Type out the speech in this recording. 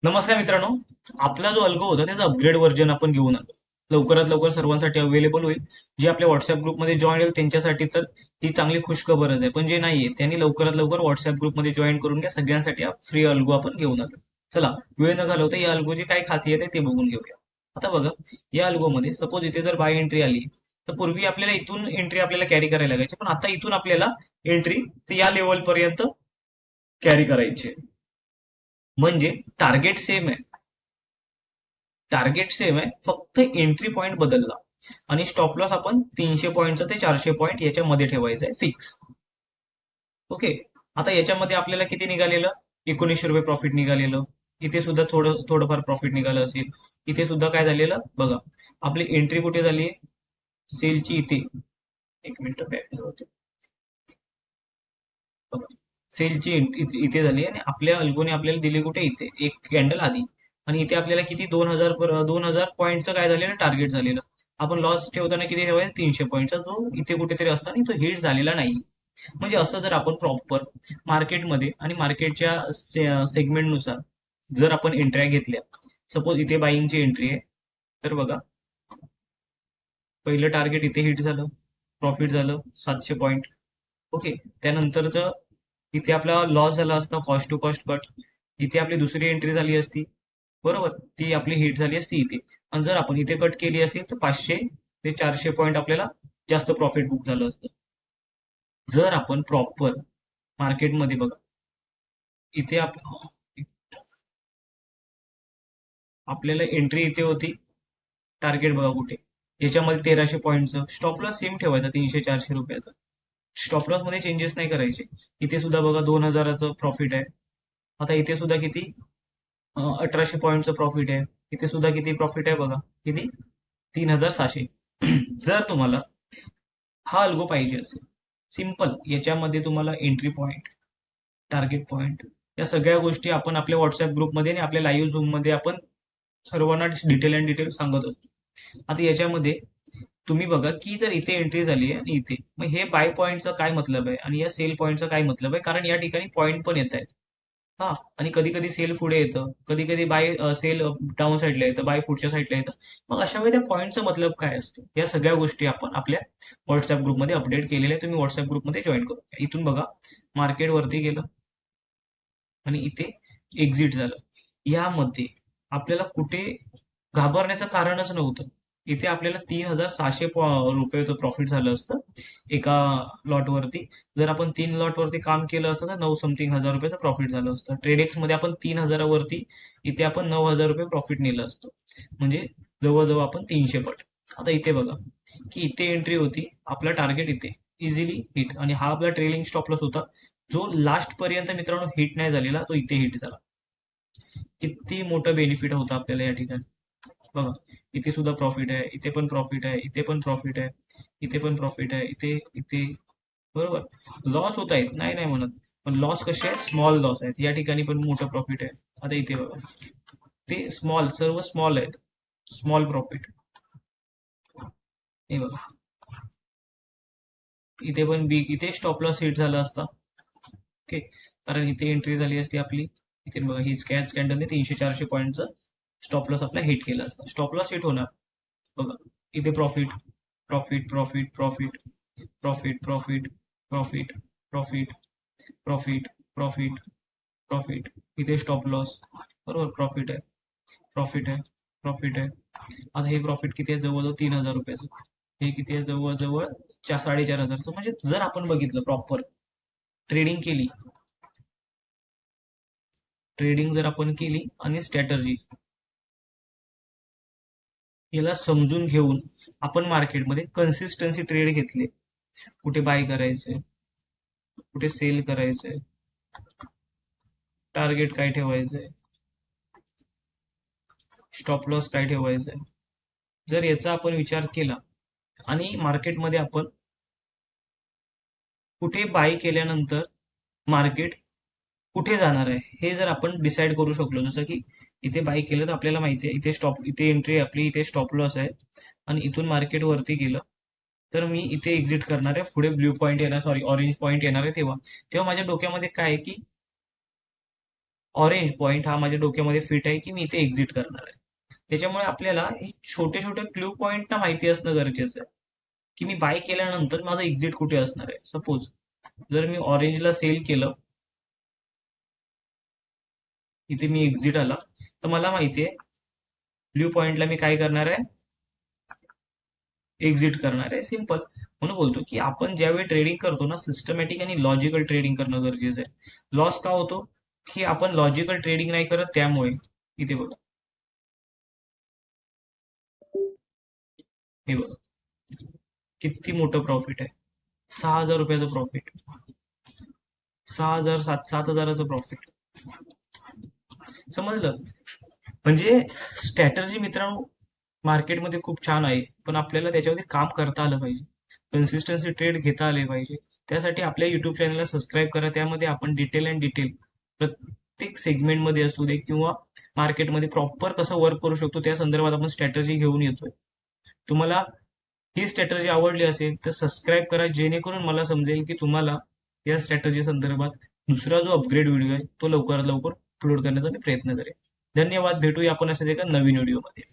नमस्कार मित्रांनो. आपला जो अल्गो होता त्याचा अपग्रेड व्हर्जन आपण घेऊन आलो. लवकरात लवकर सर्वांसाठी अवेलेबल होईल. जे आपल्या व्हॉट्सअप ग्रुपमध्ये जॉईन होईल त्यांच्यासाठी तर ही चांगली खुशखबरच आहे, पण जे नाहीये त्यांनी लवकरात लवकर व्हॉट्सअप ग्रुपमध्ये जॉईन करून घ्या. सगळ्यांसाठी फ्री अल्गो आपण घेऊन आलो. चला, वेळ न घालवता या अल्गोची काय खासियत आहे ते बघून घेऊया. आता बघा, या अल्गोमध्ये सपोज इथे जर बाय एंट्री आली, तर पूर्वी आपल्याला इथून एंट्री आपल्याला कॅरी करायला लागायची, पण आता इथून आपल्याला एंट्री या लेवल पर्यंत कॅरी करायची आहे. म्हणजे टार्गेट सेम आहे. टार्गेट सेम आहे, फक्त एंट्री पॉईंट बदलला. आणि स्टॉप लॉस आपण 300 पॉईंटचा ते 400 पॉईंट याच्यामध्ये ठेवायचं आहे फिक्स. ओके. आता याच्यामध्ये आपल्याला किती निघालेलं? 1900 रुपये प्रॉफिट निघालेलं. इथे सुद्धा थोडंफार प्रॉफिट निघालं असेल. इथे सुद्धा काय झालेलं बघा. आपली एंट्री कुठे झाली? सेलची इथे. एक मिनिट बॅक होते बघा. सेलची इथे झाली आणि आपल्या अल्गोने आपल्याला दिली कुठे? इथे एक कॅन्डल आधी. आणि इथे आपल्याला किती? 2000 पॉईंटचं काय झालेलं? टार्गेट झालेलं. आपण लॉस ठेवताना किती ठेवायचा? 300 पॉईंटचा, जो इथे कुठेतरी असतो आणि तो हिट झालेला नाही. म्हणजे असं जर आपण प्रॉपर मार्केटमध्ये आणि मार्केटच्या सेगमेंटनुसार जर आपण एंट्र्या घेतल्या, सपोज इथे बाईंगची एंट्री आहे, तर बघा, पहिलं टार्गेट इथे हिट झालं, प्रॉफिट झालं 700 पॉईंट. ओके. त्यानंतरचं इथे आपला लॉस झाला असता, कॉस्ट टू कॉस्ट कट. इथे आपली दुसरी एंट्री झाली असती, बरोबर, ती आपली हिट झाली असती इथे. आणि जर आपण इथे कट केली असेल तर 500 ते 400 पॉईंट आपल्याला जास्त प्रॉफिट बुक झालं असतं. जर आपण प्रॉपर मार्केटमध्ये बघा, इथे आपल्याला एंट्री इथे होती, टार्गेट बघा कुठे, याच्यामध्ये 1300 पॉईंटचं स्टॉप लॉस सेम ठेवायचा 300-400 रुपयाचा. स्टॉप लॉस मध्ये चेंजेस नाही करायचे. इथे सुद्धा बघा 2000चं प्रॉफिट आहे. आता इथे सुद्धा किती? 1800 पॉईंटचं प्रॉफिट आहे. इथे सुद्धा किती प्रॉफिट आहे बघा, किती? 3600. जर तुम्हाला हा अल्गो पाहिजे असेल, सिम्पल, याच्यामध्ये तुम्हाला एंट्री पॉईंट, टार्गेट पॉईंट, या सगळ्या गोष्टी आपण आपल्या व्हॉट्सअप ग्रुपमध्ये आणि आपल्या लाईव्ह झूम मध्ये आपण सर्वांना डिटेल अँड डिटेल सांगत असतो. आता याच्यामध्ये तुम्ही बघा की जर इथे एंट्री झाली आहे आणि इथे, मग हे बाय पॉईंटचा काय मतलब आहे आणि या सेल पॉईंटचा काय मतलब आहे? कारण या ठिकाणी पॉईंट पण येत आहेत. हा. आणि कधी कधी सेल पुढे येतं, कधी कधी बाय सेल डाऊन साईडला येतं, बाय पुढच्या साईडला येतं. मग अशा वेळी त्या पॉईंटचा मतलब काय असतो? या सगळ्या गोष्टी आपण आपल्या व्हॉट्सअप ग्रुपमध्ये अपडेट केलेल्या आहे. तुम्ही व्हॉट्सअप ग्रुपमध्ये जॉईन करू. इथून बघा, मार्केट वरती गेलं आणि इथे एक्झिट झालं. यामध्ये आपल्याला कुठे घाबरण्याचं कारणच नव्हतं. इथे आपल्याला 3600 रुपयाचं प्रॉफिट झालं असतं एका लॉटवरती. जर आपण 3 लॉटवरती काम केलं असतं तर 9 समथिंग हजार रुपयाचं प्रॉफिट झालं असतं. ट्रेडेक्स मध्ये आपण 3000वरती, इथे आपण 9000 रुपये प्रॉफिट नेलं असतं. म्हणजे जवळजवळ आपण 300 पट. आता इथे बघा की इथे एंट्री होती, आपला टार्गेट इथे इझिली हिट, आणि हा आपला ट्रेलिंग स्टॉप लॉस होता, जो लास्ट पर्यंत मित्रांनो हिट नाही झालेला, तो इथे हिट झाला. किती मोठं बेनिफिट होतं आपल्याला या ठिकाणी. बघा, इथे सुद्धा प्रॉफिट आहे, इथे पण प्रॉफिट आहे, इथे पण प्रॉफिट आहे, इथे पण प्रॉफिट आहे, इथे इथे, बरोबर. लॉस होत आहेत, नाही नाही म्हणत, पण लॉस कसे आहेत? स्मॉल लॉस आहेत. या ठिकाणी पण मोठं प्रॉफिट आहे. आता इथे बघा, ते स्मॉल, सर्व स्मॉल आहेत, स्मॉल प्रॉफिट. हे बघा, इथे पण बिग, इथे स्टॉप लॉस हिट झाला असता. ओके. कारण इथे एंट्री झाली असती आपली. इथे बघा, हीच कॅच कॅन्डलने 300-400 पॉईंटचं स्टॉप लॉस आपला हिट केला असता. स्टॉप लॉस हिट होणार. बघा, इथे profit, profit, profit, profit, profit, profit, profit, profit, profit, profit, profit. इथे स्टॉप लॉस, बरोबर, प्रॉफिट आहे, प्रॉफिट आहे, प्रॉफिट आहे. आता हे प्रॉफिट किती आहे? जवळजवळ 3000 रुपयाचं. हे किती आहे? जवळजवळ 4500. म्हणजे जर आपण बघितलं प्रॉपर ट्रेडिंग केली, ट्रेडिंग जर आपण केली आणि स्ट्रॅटर्जी याला समजून घेऊन आपण मार्केटमध्ये कन्सिस्टन्सी ट्रेड घेतले, कुठे बाय करायचंय, कुठे सेल करायचंय, टार्गेट काय ठेवायचंय, स्टॉप लॉस काय ठेवायचंय, जर याचा आपण विचार केला आणि मार्केटमध्ये आपण कुठे बाय केल्यानंतर मार्केट कुठे जाणार आहे हे जर आपण डिसाईड करू शकलो, जसं की इथे बाय केलं तर आपल्याला माहिती आहे इथे स्टॉप, इथे एंट्री आपली, इथे स्टॉप लॉस आहे, आणि इथून मार्केट वरती गेलं तर मी इथे एक्झिट करणार आहे, पुढे ब्ल्यू पॉईंट येणार, सॉरी ऑरेंज पॉईंट येणार आहे, तेव्हा तेव्हा माझ्या डोक्यामध्ये काय आहे की ऑरेंज पॉईंट हा माझ्या डोक्यामध्ये फिट आहे की मी इथे एक्झिट करणार आहे. त्याच्यामुळे आपल्याला हे छोटे छोटे क्लू पॉईंट ना माहिती असणं गरजेचं आहे की मी बाय केल्यानंतर माझं एक्झिट कुठे असणार आहे. सपोज जर मी ऑरेंजला सेल केलं, इथे मी एक्झिट आला, तर मला माहिती आहे ब्ल्यू पॉइंटला मी काय करणार आहे, एक्झिट करणार आहे. सिम्पल. म्हणून बोलतो की आपण ज्यावेळी ट्रेडिंग करतो ना, सिस्टमॅटिक आणि लॉजिकल ट्रेडिंग करणं गरजेचं आहे. लॉस का होतो की आपण लॉजिकल ट्रेडिंग नाही करत त्यामुळे. इथे बघा, हे बघा किती मोठं प्रॉफिट आहे. 6,000 रुपयाचं प्रॉफिट, 6,000, 7,000चं प्रॉफिट. समजलं? म्हणजे स्ट्रॅटर्जी मित्रांनो मार्केटमध्ये खूप छान आहे, पण आपल्याला त्याच्यामध्ये काम करता आलं पाहिजे. कन्सिस्टन्सी ट्रेड घेता आले पाहिजे. त्यासाठी आपल्या युट्यूब चॅनलला सबस्क्राईब करा. त्यामध्ये आपण डिटेल अँड डिटेल प्रत्येक सेगमेंटमध्ये असू दे किंवा मार्केटमध्ये प्रॉपर कसं वर्क करू शकतो त्या संदर्भात आपण स्ट्रॅटर्जी घेऊन येतोय. तुम्हाला ही स्ट्रॅटर्जी आवडली असेल तर सबस्क्राईब करा, जेणेकरून मला समजेल की तुम्हाला या स्ट्रॅटर्जी संदर्भात दुसरा जो अपग्रेड व्हिडिओ आहे तो लवकरात लवकर अपलोड करण्याचा मी प्रयत्न करेन. धन्यवाद. भेटूया आपण अशाच एका नवीन व्हिडिओमध्ये.